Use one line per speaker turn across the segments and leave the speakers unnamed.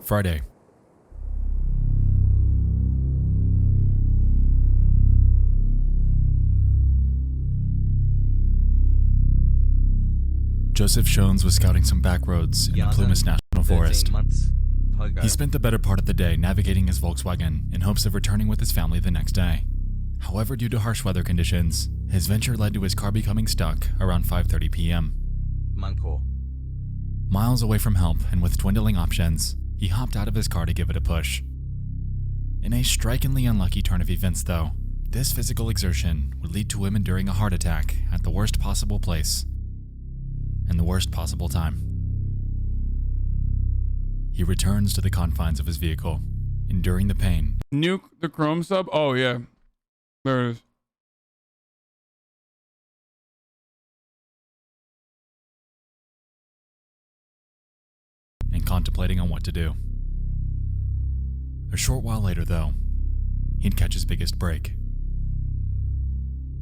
Friday. Joseph Shones was scouting some back roads in the Plumas National Forest. He spent the better part of the day navigating his Volkswagen in hopes of returning with his family the next day. However, due to harsh weather conditions, his venture led to his car becoming stuck around 5:30 p.m. Miles away from help and with dwindling options, he hopped out of his car to give it a push. In a strikingly unlucky turn of events though, this physical exertion would lead to him enduring a heart attack at the worst possible place and the worst possible time. He returns to the confines of his vehicle, enduring the pain.
Nuke the Chrome sub? Oh yeah, there it is.
And contemplating on what to do. A short while later though, he'd catch his biggest break.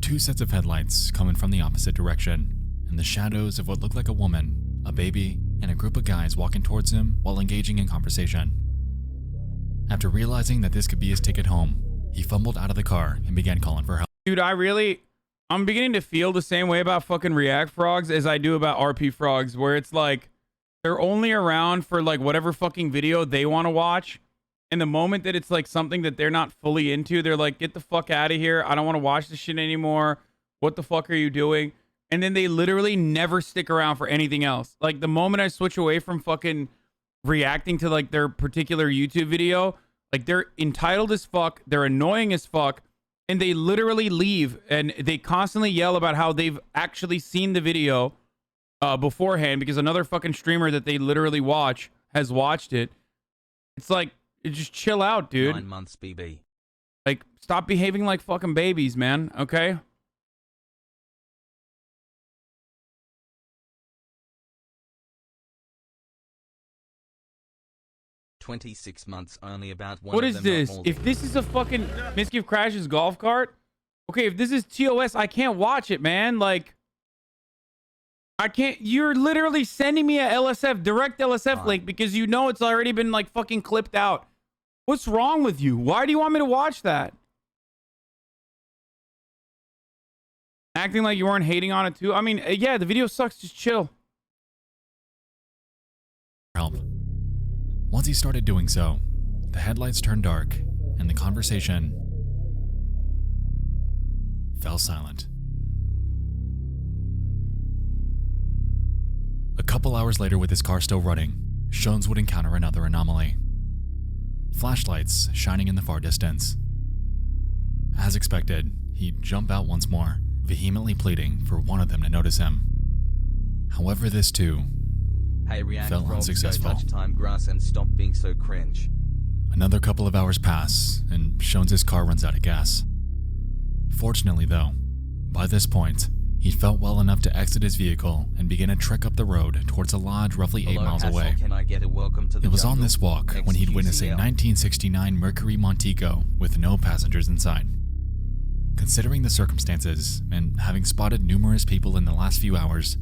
Two sets of headlights coming from the opposite direction, and the shadows of what looked like a woman, a baby, and a group of guys walking towards him while engaging in conversation. After realizing that this could be his ticket home, he fumbled out of the car and began calling for help.
Dude, I'm beginning to feel the same way about fucking React frogs as I do about RP frogs, where it's like they're only around for like whatever fucking video they want to watch. And the moment that it's like something that they're not fully into, they're like, get the fuck out of here. I don't want to watch this shit anymore. What the fuck are you doing? And then they literally never stick around for anything else. Like the moment I switch away from fucking reacting to like their particular YouTube video, like they're entitled as fuck, they're annoying as fuck, and they literally leave and they constantly yell about how they've actually seen the video beforehand because another fucking streamer that they literally watch has watched it. It's like, just chill out, dude.
9 months, BB.
Like, stop behaving like fucking babies, man. Okay?
26 months, only about one.
What
of
is
them
this?
not more
If this is a fucking Mischief Crash's golf cart, okay, if this is TOS, I can't watch it, man. Like, I can't. You're literally sending me a LSF, direct LSF link because you know it's already been like fucking clipped out. What's wrong with you? Why do you want me to watch that? Acting like you weren't hating on it too. I mean, yeah, the video sucks. Just chill.
Help. Once he started doing so, the headlights turned dark and the conversation fell silent. A couple hours later, with his car still running, Shones would encounter another anomaly. Flashlights shining in the far distance. As expected, he'd jump out once more, vehemently pleading for one of them to notice him. However, this too
Hey, React
felt
frogs,
unsuccessful.
go touch time grass and stop being so cringe.
Another couple of hours pass, and Shones' car runs out of gas. Fortunately though, by this point, he'd felt well enough to exit his vehicle and begin a trek up the road towards a lodge roughly 8 miles
Hassel,
away.
Can I get a welcome to the
It was on
jungle?
this walk when he'd witnessed a
XQCL.
1969 Mercury Montego with no passengers inside. Considering the circumstances, and having spotted numerous people in the last few hours,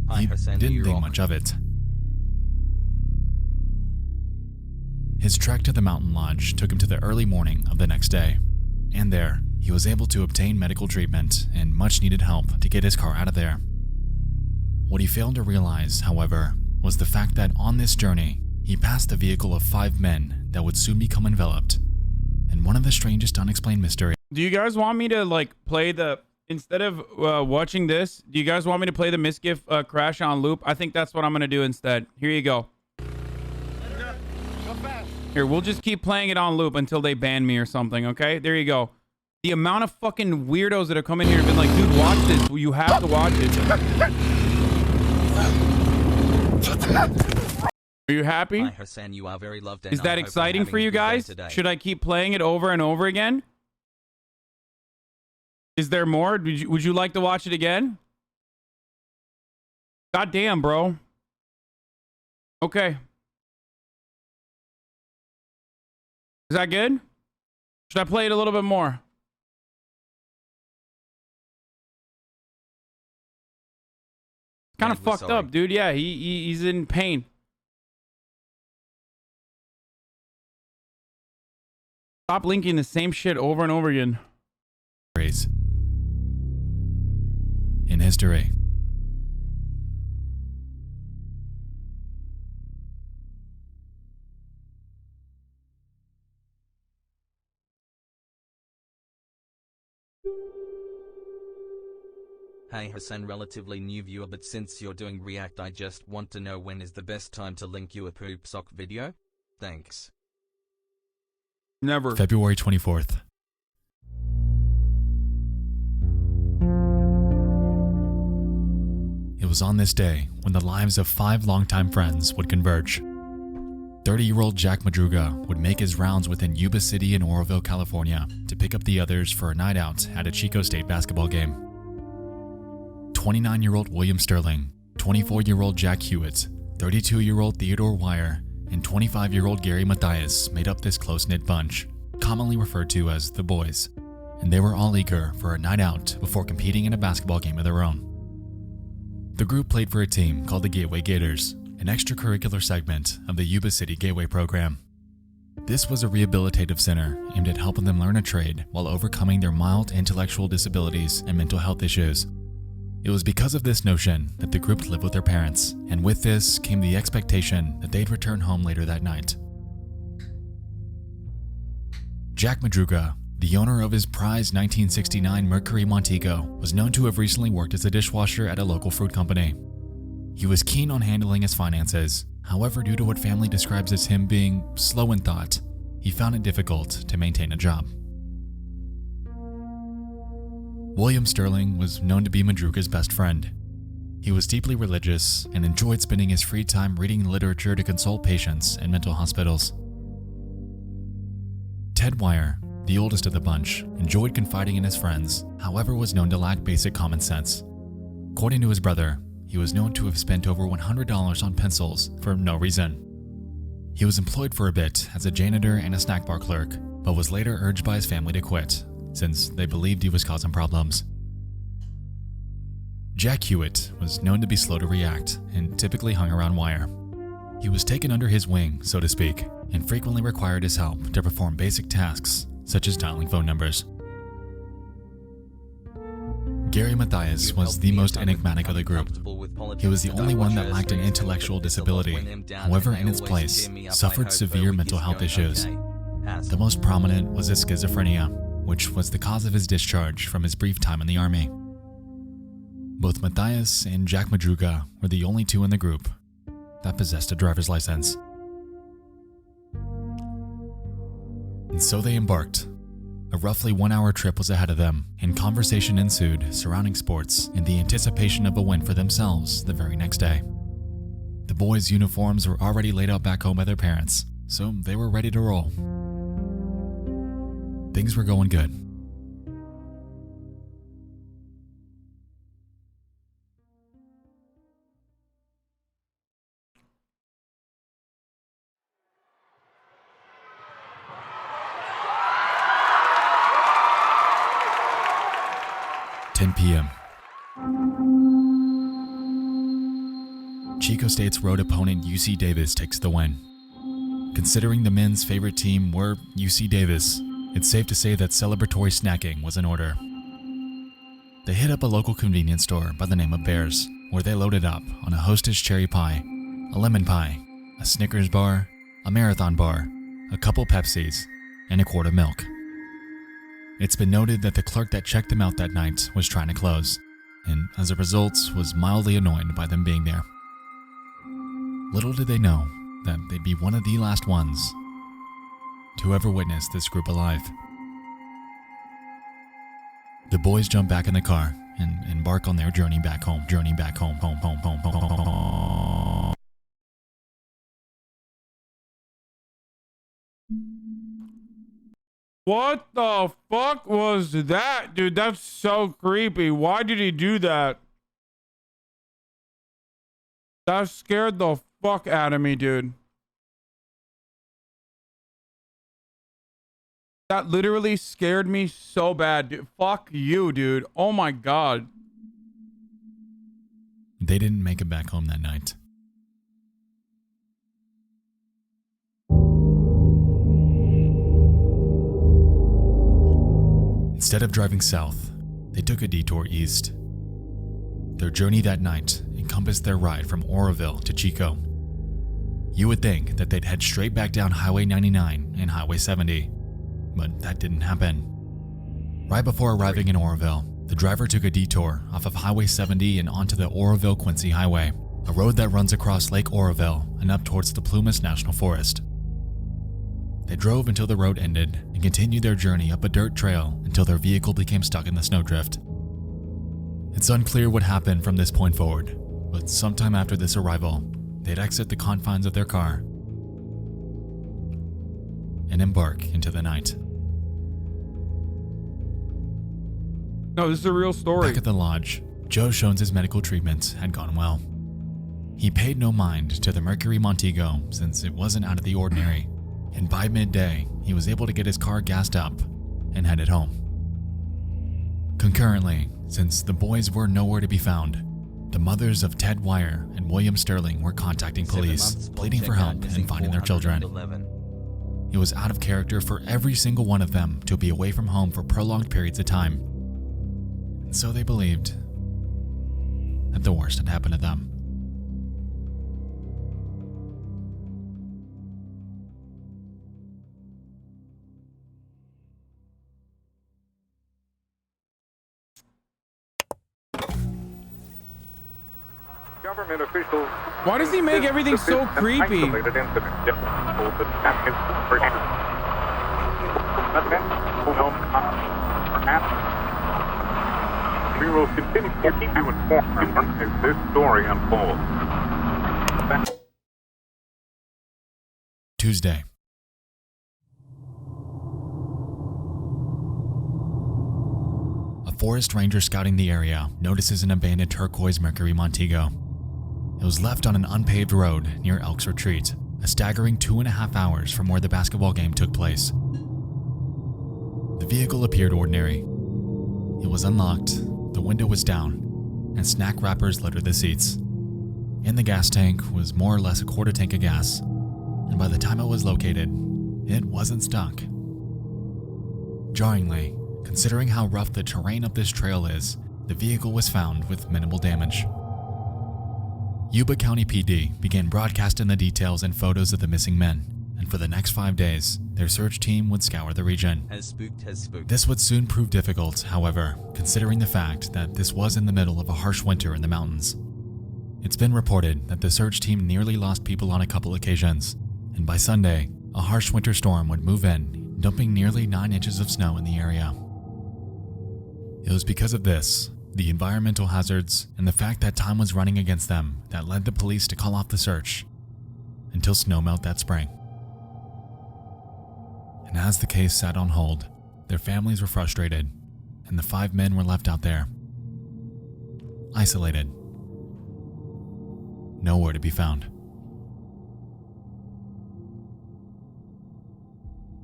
Hi,
he
Hasan,
didn't
you
think
rock.
much of it. His trek to the mountain lodge took him to the early morning of the next day, and there, he was able to obtain medical treatment and much needed help to get his car out of there. What he failed to realize, however, was the fact that on this journey, he passed the vehicle of 5 men that would soon become enveloped in one of the strangest unexplained mysteries.
Do you guys want me to like play the, instead of watching this, do you guys want me to play the Mischief Crash on loop? I think that's what I'm going to do instead. Here you go. Here, we'll just keep playing it on loop until they ban me or something, okay? There you go. The amount of fucking weirdos that have come in here and been like, dude, watch this. You have to watch it. Are you happy?
Hi, Hasan, you are very loved. And
Is
I
that
hope you're
exciting
having
for
a
you
good day
guys?
today.
Should I keep playing it over and over again? Is there more? Would you like to watch it again? God damn, bro. Okay. Is that good? Should I play it a little bit more? Kind of
Mate, we're
fucked
sorry.
up, dude. Yeah, he's in pain. Stop linking the same shit over and over again.
In history.
Hey Hassan, relatively new viewer, but since you're doing React, I just want to know when is the best time to link you a poop sock video? Thanks.
Never.
February 24th. It was on this day when the lives of 5 longtime friends would converge. 30-year-old Jack Madruga would make his rounds within Yuba City in Oroville, California to pick up the others for a night out at a Chico State basketball game. 29-year-old William Sterling, 24-year-old Jack Hewitt, 32-year-old Theodore Wire, and 25-year-old Gary Matthias made up this close-knit bunch, commonly referred to as the Boys, and they were all eager for a night out before competing in a basketball game of their own. The group played for a team called the Gateway Gators, an extracurricular segment of the Yuba City Gateway program. This was a rehabilitative center aimed at helping them learn a trade while overcoming their mild intellectual disabilities and mental health issues. It was because of this notion that the group lived with their parents, and with this came the expectation that they'd return home later that night. Jack Madruga, the owner of his prized 1969 Mercury Montego, was known to have recently worked as a dishwasher at a local fruit company. He was keen on handling his finances. However, due to what family describes as him being slow in thought, he found it difficult to maintain a job. William Sterling was known to be Madruga's best friend. He was deeply religious and enjoyed spending his free time reading literature to console patients in mental hospitals. Ted Wire, the oldest of the bunch, enjoyed confiding in his friends, however was known to lack basic common sense. According to his brother, he was known to have spent over $100 on pencils for no reason. He was employed for a bit as a janitor and a snack bar clerk, but was later urged by his family to quit, since they believed he was causing problems. Jack Hewitt was known to be slow to react and typically hung around Wire. He was taken under his wing, so to speak, and frequently required his help to perform basic tasks such as dialing phone numbers. Gary Matthias was the most enigmatic of the group. He was the only one that lacked an intellectual disability, however in its place, suffered severe mental health issues. The most prominent was his schizophrenia, which was the cause of his discharge from his brief time in the army. Both Matthias and Jack Madruga were the only two in the group that possessed a driver's license. And so they embarked. A roughly 1-hour trip was ahead of them, and conversation ensued surrounding sports in the anticipation of a win for themselves the very next day. The boys' uniforms were already laid out back home by their parents, so they were ready to roll. Things were going good. PM. Chico State's road opponent UC Davis takes the win. Considering the men's favorite team were UC Davis, it's safe to say that celebratory snacking was in order. They hit up a local convenience store by the name of Bears, where they loaded up on a Hostess cherry pie, a lemon pie, a Snickers bar, a Marathon bar, a couple Pepsis, and a quart of milk. It's been noted that the clerk that checked them out that night was trying to close, and as a result was mildly annoyed by them being there. Little did they know that they'd be one of the last ones to ever witness this group alive. The boys jump back in the car and embark on their journey back home.
What the fuck was that, dude? That's so creepy. Why did he do that? That scared the fuck out of me, dude. That literally scared me so bad, dude. Fuck you, dude. Oh my god.
They didn't make it back home that night. Instead of driving south, they took a detour east. Their journey that night encompassed their ride from Oroville to Chico. You would think that they'd head straight back down Highway 99 and Highway 70, but that didn't happen. Right before arriving in Oroville, the driver took a detour off of Highway 70 and onto the Oroville-Quincy Highway, a road that runs across Lake Oroville and up towards the Plumas National Forest. They drove until the road ended and continued their journey up a dirt trail until their vehicle became stuck in the snowdrift. It's unclear what happened from this point forward, but sometime after this arrival, they'd exit the confines of their car and embark into the night.
No, this is a real story.
Back at the lodge, Joe Shones' medical treatment had gone well. He paid no mind to the Mercury Montego since it wasn't out of the ordinary, and by midday, he was able to get his car gassed up and headed home. Concurrently, since the boys were nowhere to be found, the mothers of Ted Wire and William Sterling were contacting police, pleading for help in finding their children. It was out of character for every single one of them to be away from home for prolonged periods of time. And so they believed that the worst had happened to them.
Government officials.
Why does he make everything so creepy?
We will continue to keep you informed as this story unfolds.
Tuesday. A forest ranger scouting the area notices an abandoned turquoise Mercury Montego. It was left on an unpaved road near Elk's Retreat, a staggering 2.5 hours from where the basketball game took place. The vehicle appeared ordinary. It was unlocked, the window was down, and snack wrappers littered the seats. In the gas tank was more or less a quarter tank of gas, and by the time it was located, it wasn't stuck. Jarringly, considering how rough the terrain of this trail is, the vehicle was found with minimal damage. Yuba County PD began broadcasting the details and photos of the missing men, and for the next 5 days, their search team would scour the region.
Has spooked.
This would soon prove difficult, however, considering the fact that this was in the middle of a harsh winter in the mountains. It's been reported that the search team nearly lost people on a couple occasions, and by Sunday, a harsh winter storm would move in, dumping nearly 9 inches of snow in the area. It was because of this, the environmental hazards, and the fact that time was running against them that led the police to call off the search until snowmelt that spring. And as the case sat on hold, their families were frustrated, and the 5 men were left out there, isolated, nowhere to be found.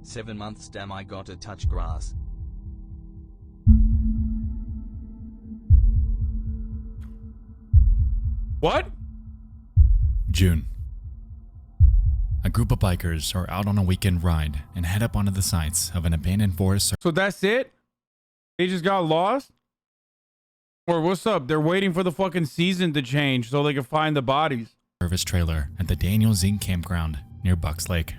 7 months, damn, I gotta touch grass.
What?
June. A group of bikers are out on a weekend ride and head up onto the sites of an abandoned forest
So that's it? They just got lost? Or what's up? They're waiting for the fucking season to change so they can find the bodies.
service trailer at the Daniel Zink campground near Bucks Lake.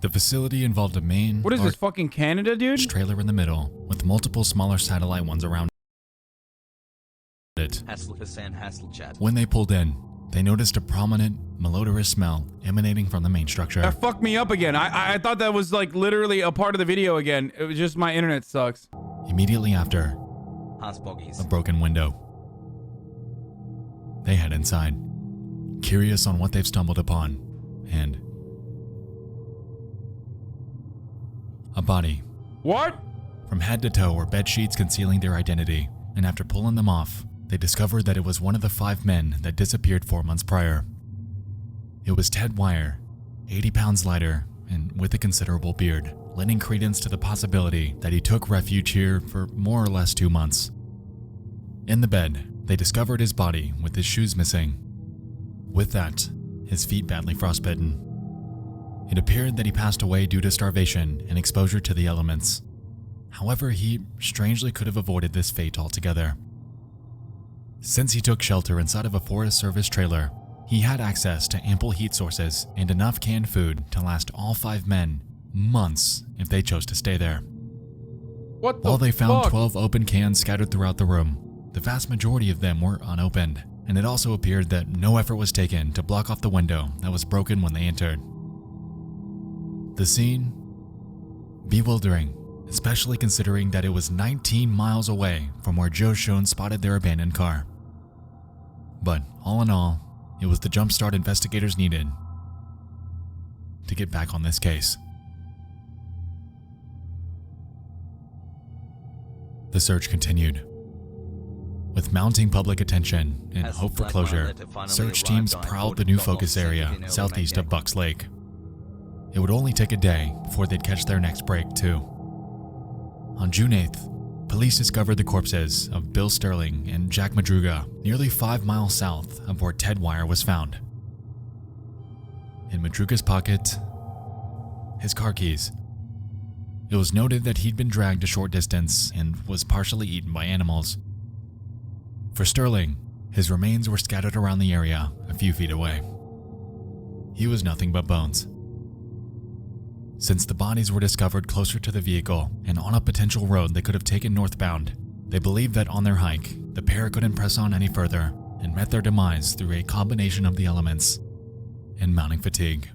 The facility involved a main
What is this, fucking Canada, dude?
trailer in the middle with multiple smaller satellite ones around it.
Hassel chat.
When they pulled in, they noticed a prominent, malodorous smell emanating from the main structure.
That fucked me up again. I thought that was like literally a part of the video again. It was just my internet sucks.
Immediately after, a broken window. They head inside, curious on what they've stumbled upon, and a body.
What?
From head to toe were bed sheets concealing their identity, and after pulling them off, they discovered that it was one of the 5 men that disappeared 4 months prior. It was Ted Wire, 80 pounds lighter and with a considerable beard, lending credence to the possibility that he took refuge here for more or less 2 months. In the bed, they discovered his body with his shoes missing. With that, his feet badly frostbitten. It appeared that he passed away due to starvation and exposure to the elements. However, he strangely could have avoided this fate altogether. Since he took shelter inside of a Forest Service trailer, he had access to ample heat sources and enough canned food to last all 5 men months if they chose to stay there.
What the
While they found
fuck?
12 open cans scattered throughout the room, the vast majority of them were unopened, and it also appeared that no effort was taken to block off the window that was broken when they entered. The scene? Bewildering, especially considering that it was 19 miles away from where Joe Schoen spotted their abandoned car. But all in all, it was the jumpstart investigators needed to get back on this case. The search continued. With mounting public attention and
As
hope for
Black
closure,
Violet finally
search
arrived,
teams
I
prowled
thought
the new
it got
focus
all
area
set, you know,
southeast
when
of
I
Bucks Lake. It would only take a day before they'd catch their next break, too. On June 8th, police discovered the corpses of Bill Sterling and Jack Madruga nearly 5 miles south of where Ted Wire was found. In Madruga's pocket, his car keys. It was noted that he'd been dragged a short distance and was partially eaten by animals. For Sterling, his remains were scattered around the area a few feet away. He was nothing but bones. Since the bodies were discovered closer to the vehicle and on a potential road they could have taken northbound, they believed that on their hike, the pair couldn't press on any further and met their demise through a combination of the elements and mounting fatigue.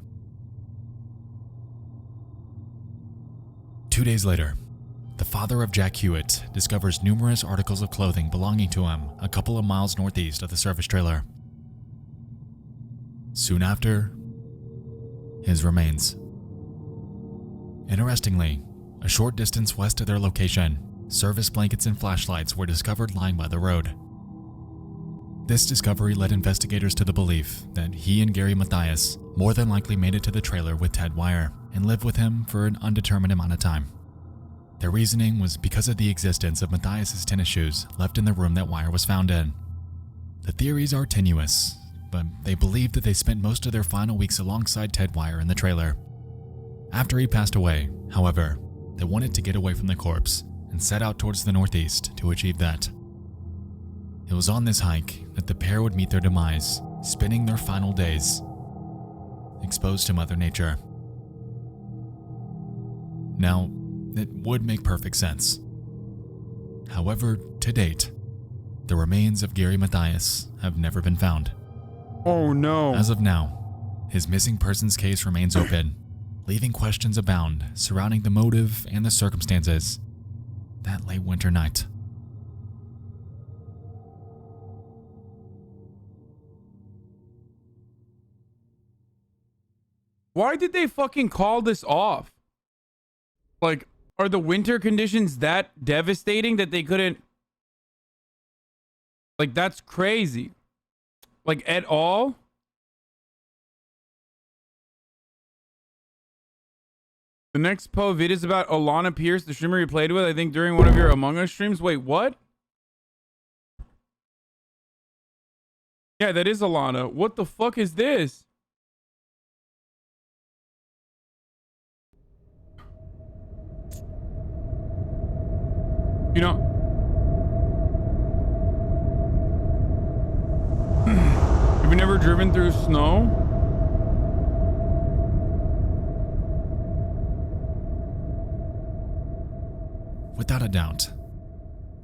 2 days later, the father of Jack Hewitt discovers numerous articles of clothing belonging to him a couple of miles northeast of the service trailer. Soon after, his remains. Interestingly, a short distance west of their location, service blankets and flashlights were discovered lying by the road. This discovery led investigators to the belief that he and Gary Mathias more than likely made it to the trailer with Ted Wire and lived with him for an undetermined amount of time. Their reasoning was because of the existence of Mathias' tennis shoes left in the room that Wire was found in. The theories are tenuous, but they believe that they spent most of their final weeks alongside Ted Wire in the trailer. After he passed away, however, they wanted to get away from the corpse and set out towards the northeast to achieve that. It was on this hike that the pair would meet their demise, spending their final days exposed to Mother Nature. Now, it would make perfect sense. However, to date, the remains of Gary Mathias have never been found.
Oh no.
As of now, his missing persons case remains open, leaving questions abound surrounding the motive and the circumstances that late winter night.
Why did they fucking call this off? Like, are the winter conditions that devastating that they couldn't... Like, that's crazy. Like, at all? The next Poe vid is about Alana Pierce, the streamer you played with, I think, during one of your Among Us streams. Wait, what? Yeah, that is Alana. What the fuck is this? You know... Have you never driven through snow?
Without a doubt,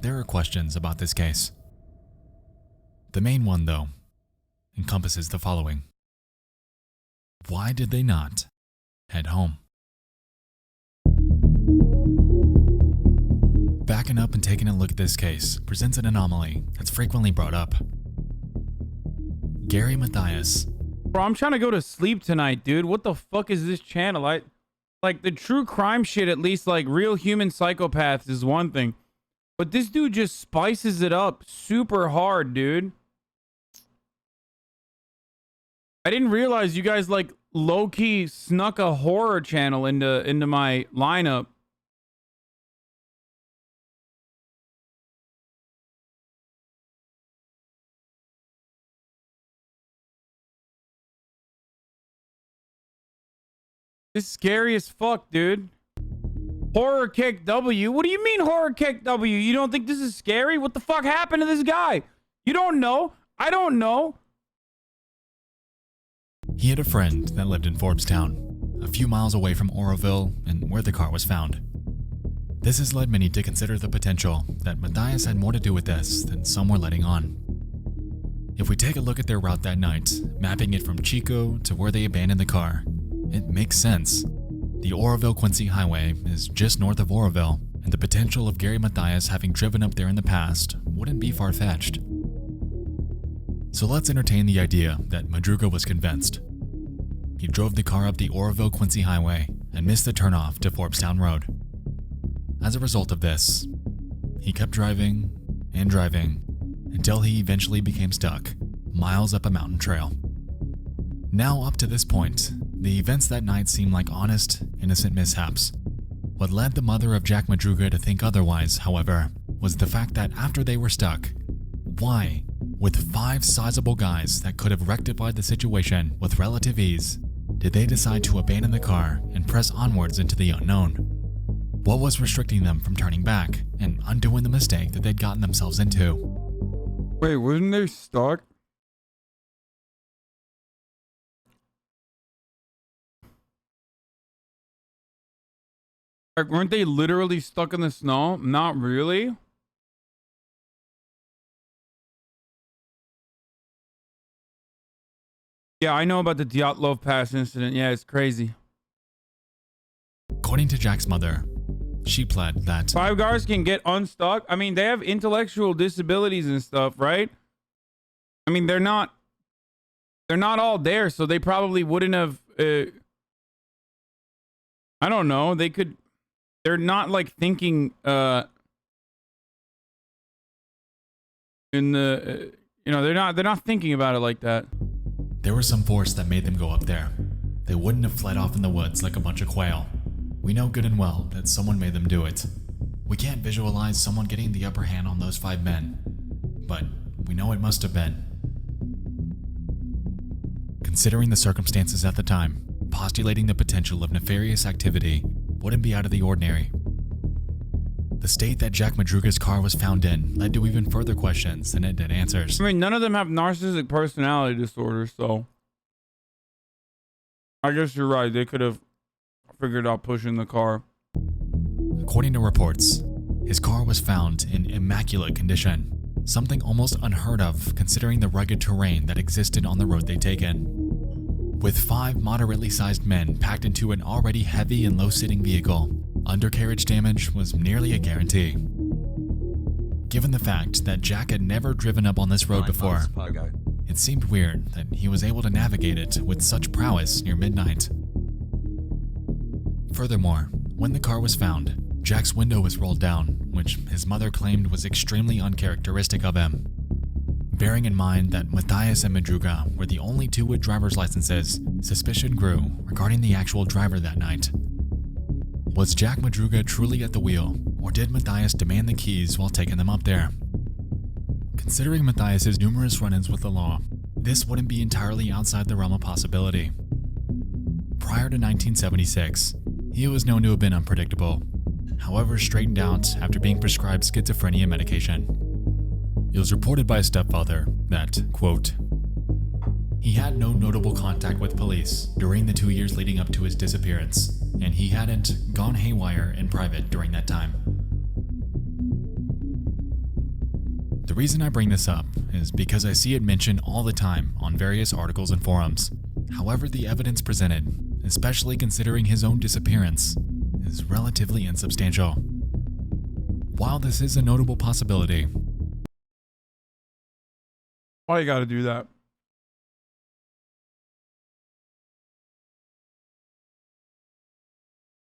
there are questions about this case. The main one, though, encompasses the following. Why did they not head home? Backing up and taking a look at this case presents an anomaly that's frequently brought up. Gary Mathias.
Bro, I'm trying to go to sleep tonight, dude. What the fuck is this channel? Like, the true crime shit, at least, like, real human psychopaths is one thing. But this dude just spices it up super hard, dude. I didn't realize you guys, like, low-key snuck a horror channel into my lineup. This is scary as fuck, dude. Horror kick W. What do you mean horror kick W? You don't think this is scary? What the fuck happened to this guy? You don't know. I don't know.
He had a friend that lived in Forbstown, a few miles away from Oroville and where the car was found. This has led many to consider the potential that Matthias had more to do with this than some were letting on. If we take a look at their route that night, mapping it from Chico to where they abandoned the car, it makes sense. The Oroville-Quincy Highway is just north of Oroville, and the potential of Gary Matthias having driven up there in the past wouldn't be far-fetched. So let's entertain the idea that Madruga was convinced. He drove the car up the Oroville-Quincy Highway and missed the turnoff to Forbstown Road. As a result of this, he kept driving and driving until he eventually became stuck miles up a mountain trail. Now up to this point, the events that night seem like honest, innocent mishaps. What led the mother of Jack Madruga to think otherwise, however, was the fact that after they were stuck, why, with 5 sizable guys that could have rectified the situation with relative ease, did they decide to abandon the car and press onwards into the unknown? What was restricting them from turning back and undoing the mistake that they'd gotten themselves into?
Wait, wasn't they stuck? Like, weren't they literally stuck in the snow? Not really. Yeah, I know about the Dyatlov Pass incident. Yeah, it's crazy.
According to Jack's mother, she pled that
5 guys can get unstuck. I mean, they have intellectual disabilities and stuff, right? I mean, they're not all there, so they probably wouldn't have. I don't know. They're not like thinking in the they're not thinking about it like that.
there was some force that made them go up there. They wouldn't have fled off in the woods like a bunch of quail. We know good and well that someone made them do it. We can't visualize someone getting the upper hand on those 5 men, but we know it must have been. Considering the circumstances at the time, postulating the potential of nefarious activity wouldn't be out of the ordinary. The state that Jack Madruga's car was found in led to even further questions than it did answers.
I mean, none of them have narcissistic personality disorder, so I guess you're right. They could have figured out pushing the car.
According to reports, his car was found in immaculate condition, something almost unheard of considering the rugged terrain that existed on the road they'd taken. With 5 moderately sized men packed into an already heavy and low-sitting vehicle, undercarriage damage was nearly a guarantee. Given the fact that Jack had never driven up on this road before, it seemed weird that he was able to navigate it with such prowess near midnight. Furthermore, when the car was found, Jack's window was rolled down, which his mother claimed was extremely uncharacteristic of him. Bearing in mind that Matthias and Madruga were the only 2 with driver's licenses, suspicion grew regarding the actual driver that night. Was Jack Madruga truly at the wheel, or did Matthias demand the keys while taking them up there? Considering Matthias's numerous run-ins with the law, this wouldn't be entirely outside the realm of possibility. Prior to 1976, he was known to have been unpredictable, however straightened out after being prescribed schizophrenia medication. It was reported by his stepfather that, quote, he had no notable contact with police during the 2 years leading up to his disappearance, and he hadn't gone haywire in private during that time. The reason I bring this up is because I see it mentioned all the time on various articles and forums. However, the evidence presented, especially considering his own disappearance, is relatively insubstantial. While this is a notable possibility,
Why you gotta do that?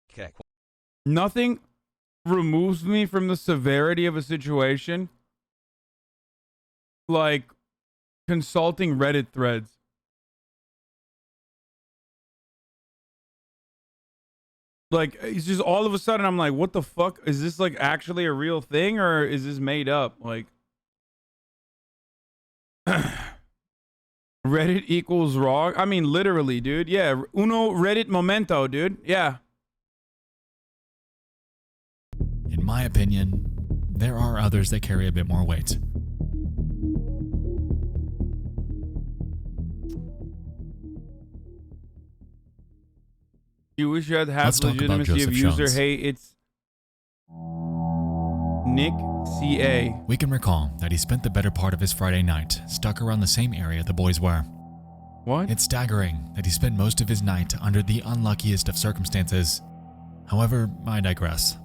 Okay.
Nothing removes me from the severity of a situation like consulting Reddit threads. Like, it's just all of a sudden I'm like, what the fuck? Is this like actually a real thing or is this made up? Like, Reddit equals raw. I mean, literally, dude. Yeah. Uno Reddit momento, dude. Yeah.
in my opinion, there are others that carry a bit more weight.
You wish you had half
Let's talk about
legitimacy of
Joseph
user.
Jones.
Hey, it's Nick CA.
We can recall that he spent the better part of his Friday night stuck around the same area the boys were.
What?
It's staggering that he spent most of his night under the unluckiest of circumstances. However, I digress.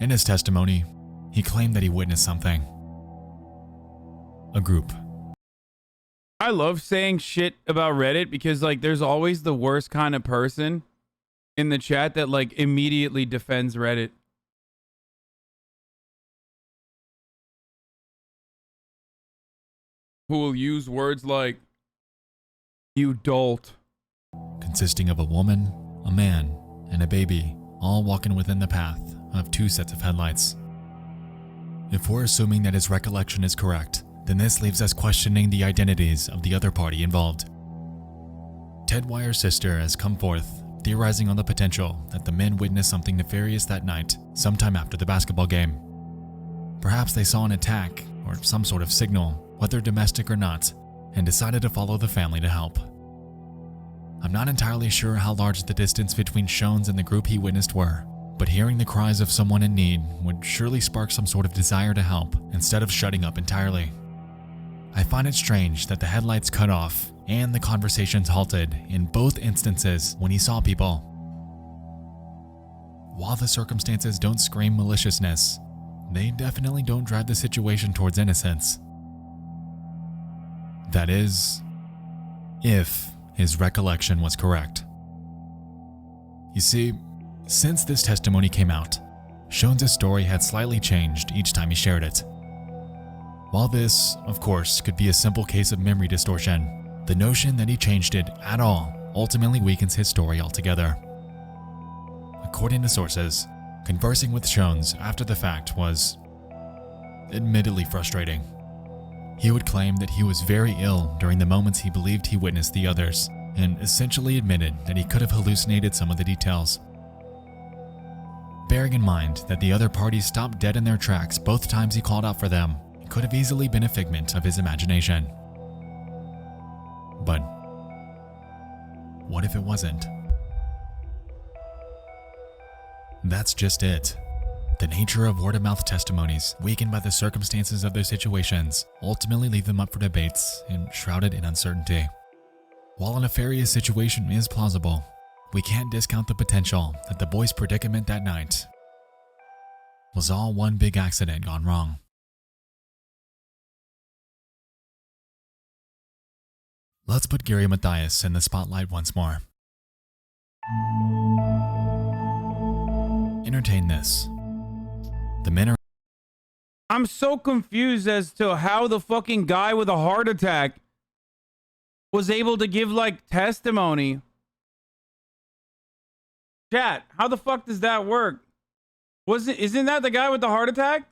In his testimony, he claimed that he witnessed something. A group.
I love saying shit about Reddit because like there's always the worst kind of person in the chat that like immediately defends Reddit. Who will use words like you dolt.
Consisting of a woman, a man, and a baby, all walking within the path of two sets of headlights. If we're assuming that his recollection is correct, then this leaves us questioning the identities of the other party involved. Ted Wyer's sister has come forth, theorizing on the potential that the men witnessed something nefarious that night, sometime after the basketball game. Perhaps they saw an attack or some sort of signal, whether domestic or not, and decided to follow the family to help. I'm not entirely sure how large the distance between Shones and the group he witnessed were, but hearing the cries of someone in need would surely spark some sort of desire to help instead of shutting up entirely. I find it strange that the headlights cut off and the conversations halted in both instances when he saw people. While the circumstances don't scream maliciousness, they definitely don't drive the situation towards innocence. That is, if his recollection was correct. You see, since this testimony came out, Shones' story had slightly changed each time he shared it. While this, of course, could be a simple case of memory distortion, the notion that he changed it at all ultimately weakens his story altogether. According to sources, conversing with Shones after the fact was admittedly frustrating. He would claim that he was very ill during the moments he believed he witnessed the others, and essentially admitted that he could have hallucinated some of the details. Bearing in mind that the other parties stopped dead in their tracks both times he called out for them, it could have easily been a figment of his imagination. But what if it wasn't? That's just it. The nature of word-of-mouth testimonies, weakened by the circumstances of their situations, ultimately leave them up for debates and shrouded in uncertainty. While a nefarious situation is plausible, we can't discount the potential that the boys' predicament that night was all one big accident gone wrong. Let's put Gary Mathias in the spotlight once more. Entertain this. The men are...
I'm so confused as to how the fucking guy with a heart attack was able to give like testimony. Chat, how the fuck does that work? Isn't that the guy with the heart attack?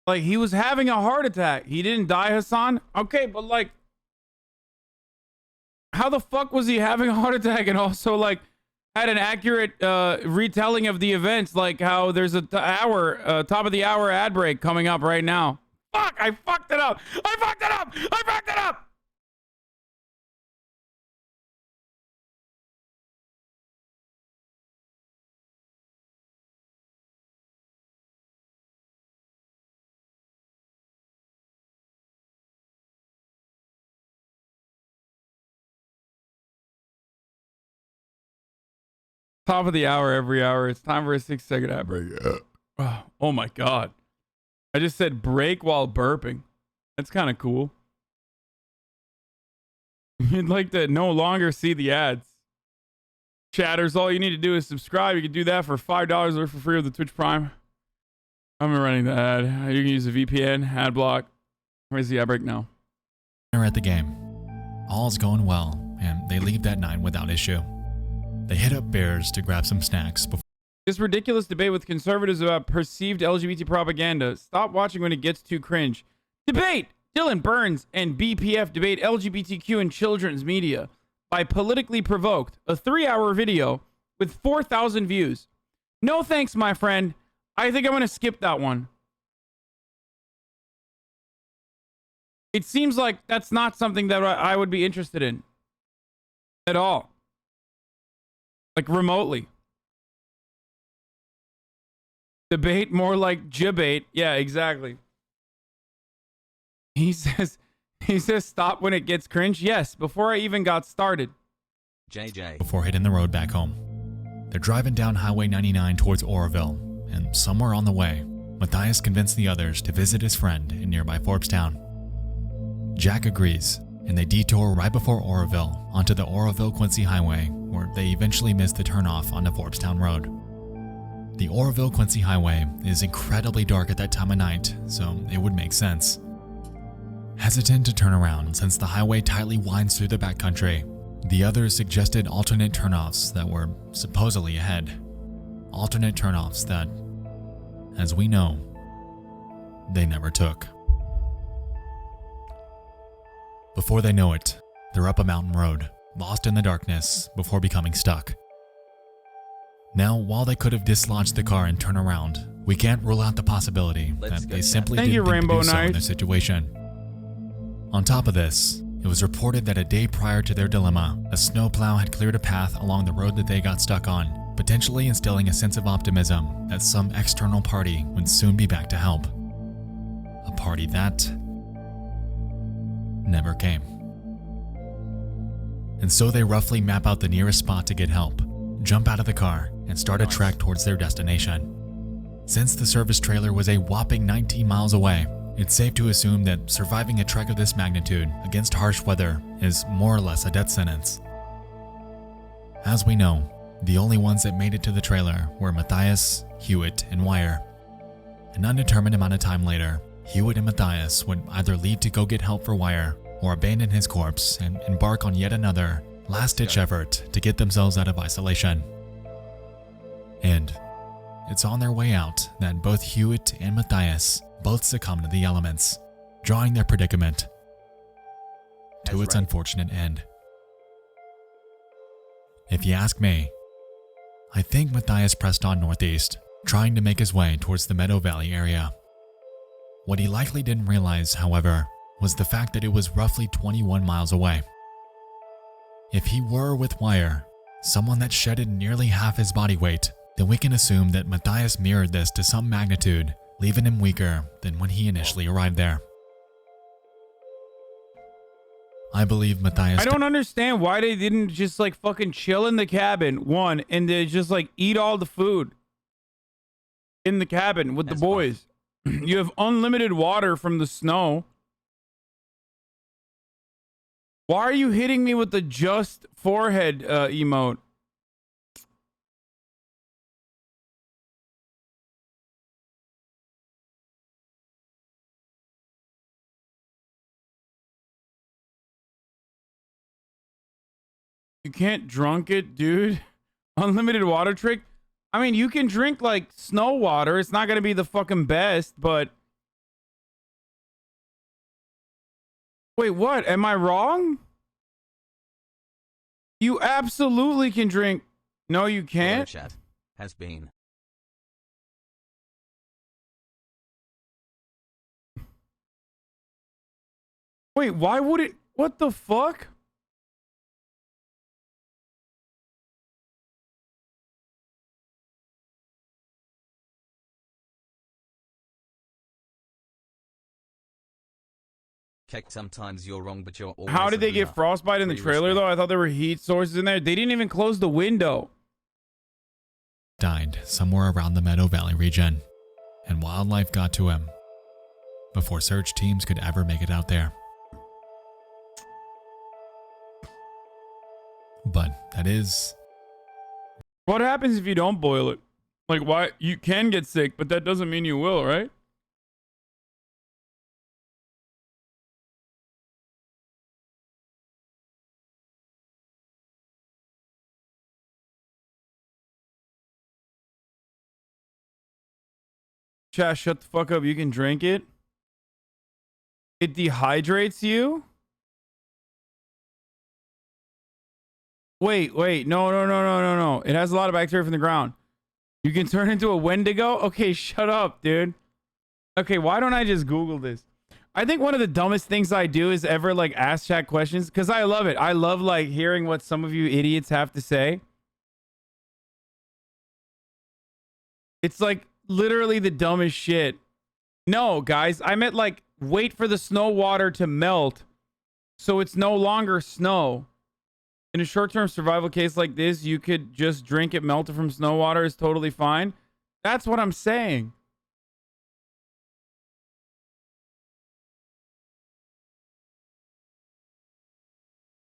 Like he was having a heart attack. He didn't die, Hasan. Okay, but like how the fuck was he having a heart attack and also like had an accurate retelling of the events, like how there's a top of the hour ad break coming up right now. Fuck, I fucked it up. I fucked it up. I fucked it up. Top of the hour every hour. It's time for a 6-second ad break. Oh my god. I just said break while burping. That's kind of cool. You'd like to no longer see the ads. Chatters, all you need to do is subscribe. You can do that for $5 or for free with the Twitch Prime. I'm running the ad. You can use a VPN, ad block. Where's the ad break now?
They're at the game. All's going well, and they leave that night without issue. They hit up Bears to grab some snacks before...
This ridiculous debate with conservatives about perceived LGBT propaganda. Stop watching when it gets too cringe. Debate! Dylan Burns and BPF debate LGBTQ in children's media. by Politically Provoked, a 3-hour video with 4,000 views. No thanks, my friend. I think I'm going to skip that one. It seems like that's not something that I would be interested in at all. Like remotely. Debate more like jibate. Yeah, exactly. He says stop when it gets cringe. Yes, before I even got started.
JJ.
Before hitting the road back home. They're driving down Highway 99 towards Oroville, and somewhere on the way, Matthias convinced the others to visit his friend in nearby Forbstown. Jack agrees, and they detour right before Oroville onto the Oroville-Quincy Highway, where they eventually miss the turnoff onto Forbstown Road. The Oroville-Quincy Highway is incredibly dark at that time of night, so it would make sense. Hesitant to turn around since the highway tightly winds through the backcountry, the others suggested alternate turnoffs that were supposedly ahead. Alternate turnoffs that, as we know, they never took. Before they know it, they're up a mountain road, lost in the darkness before becoming stuck. Now, while they could have dislodged the car and turned around, we can't rule out the possibility that they simply didn't think to do so in their situation. On top of this, it was reported that a day prior to their dilemma, a snowplow had cleared a path along the road that they got stuck on, potentially instilling a sense of optimism that some external party would soon be back to help. A party that never came. And so they roughly map out the nearest spot to get help, jump out of the car, and start a trek towards their destination. Since the service trailer was a whopping 19 miles away, it's safe to assume that surviving a trek of this magnitude against harsh weather is more or less a death sentence. As we know, the only ones that made it to the trailer were Matthias, Hewitt, and Wire. An undetermined amount of time later, Hewitt and Matthias would either leave to go get help for Wire or abandon his corpse and embark on yet another last-ditch effort to get themselves out of isolation. And it's on their way out that both Hewitt and Matthias both succumb to the elements, drawing their predicament to its unfortunate end. If you ask me, I think Matthias pressed on northeast, trying to make his way towards the Meadow Valley area. What he likely didn't realize, however, was the fact that it was roughly 21 miles away. If he were with Wire, someone that shedded nearly half his body weight, then we can assume that Matthias mirrored this to some magnitude, leaving him weaker than when he initially arrived there. I believe Matthias...
I don't understand why they didn't just like fucking chill in the cabin, one, and they just like eat all the food in the cabin with the boys. You have unlimited water from the snow. Why are you hitting me with the just forehead emote? You can't drunk it, dude. Unlimited water trick. I mean, you can drink like snow water. It's not going to be the fucking best, but... Wait, what? Am I wrong? You absolutely can drink... No, you can't?
Chat has been.
Wait, why would it... What the fuck?
Keck, sometimes you're wrong, but you're always...
How did they get frostbite in the trailer, though? I thought there were heat sources in there. They didn't even close the window.
Died somewhere around the Meadow Valley region, and wildlife got to him before search teams could ever make it out there. But that is...
What happens if you don't boil it? Like, why? You can get sick, but that doesn't mean you will, right? Chat, shut the fuck up. You can drink it. It dehydrates you. Wait. No. It has a lot of bacteria from the ground. You can turn into a Wendigo? Okay, shut up, dude. Okay, why don't I just Google this? I think one of the dumbest things I do is ever like ask chat questions because I love it. I love like hearing what some of you idiots have to say. It's like literally the dumbest shit. No, guys, I meant like wait for the snow water to melt so it's no longer snow. In a short-term survival case like this, you could just drink it melted from snow water is totally fine. That's what I'm saying.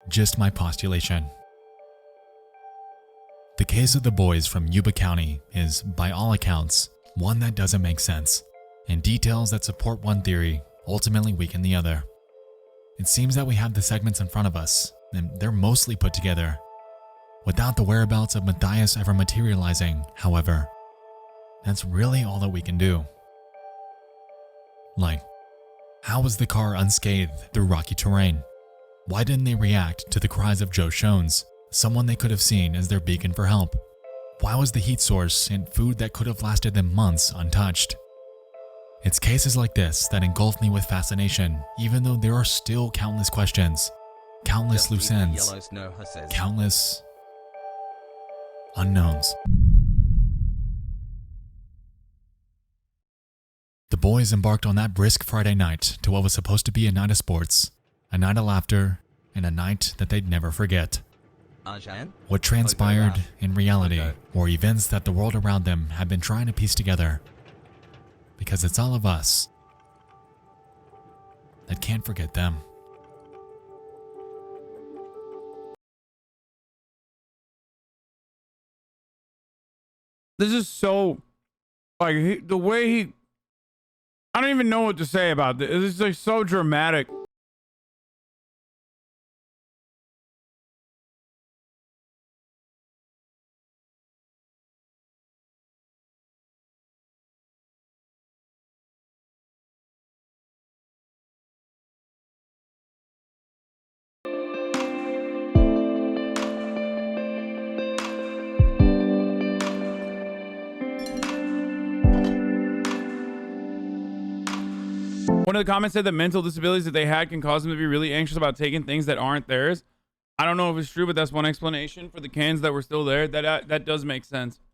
Just my postulation. The case of the boys from Yuba County is, by all accounts, one that doesn't make sense, and details that support one theory ultimately weaken the other. It seems that we have the segments in front of us, and they're mostly put together. Without the whereabouts of Matthias ever materializing, however, that's really all that we can do. Like, how was the car unscathed through rocky terrain? Why didn't they react to the cries of Joe Shones, someone they could have seen as their beacon for help? Why was the heat source and food that could have lasted them months untouched? It's cases like this that engulf me with fascination, even though there are still countless questions, countless loose ends, countless unknowns. The boys embarked on that brisk Friday night to what was supposed to be a night of sports, a night of laughter, and a night that they'd never forget. What transpired in reality were events that the world around them had been trying to piece together. Because it's all of us that can't forget them.
This is so, like, the way he, I don't even know what to say about this. This is like so dramatic. One of the comments said that mental disabilities that they had can cause them to be really anxious about taking things that aren't theirs. I don't know if it's true, but that's one explanation for the cans that were still there. That does make sense.